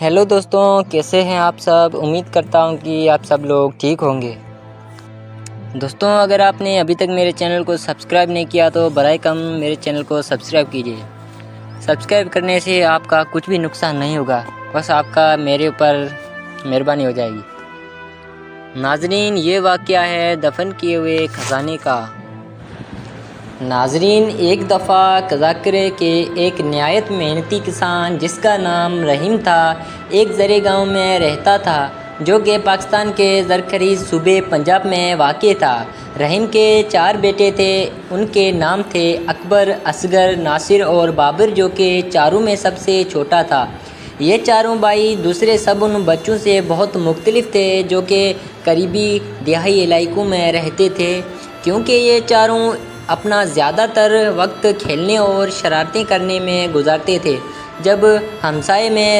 Hello दोस्तों, कैसे हैं आप सब। उम्मीद करता हूं कि आप सब लोग ठीक होंगे। दोस्तों, अगर आपने अभी तक मेरे चैनल को सब्सक्राइब नहीं किया तो बराए कम मेरे चैनल को सब्सक्राइब कीजिए। सब्सक्राइब करने से आपका कुछ भी नुकसान नहीं होगा, बस आपका मेरे ऊपर मेहरबानी हो जाएगी। नाजरीन, ये वाक़या है दफन किए हुए खजाने का। नाजरीन, एक दफ़ा कज़ाकरे के एक नहायत मेहनती किसान जिसका नाम रहीम था, एक ज़रे गांव में रहता था जो कि पाकिस्तान के ज़रख़रीज़ सूबे पंजाब में वाक़ था। रहीम के 4 बेटे थे। उनके नाम थे अकबर, असगर, नासिर और बाबर, जो कि चारों में सबसे छोटा था। ये चारों भाई दूसरे सब उन बच्चों से बहुत मुख्तलिफ थे जो कि करीबी दिहाई इलाकों में रहते थे, क्योंकि ये चारों अपना ज़्यादातर वक्त खेलने और शरारतें करने में गुजारते थे। जब हमसाये में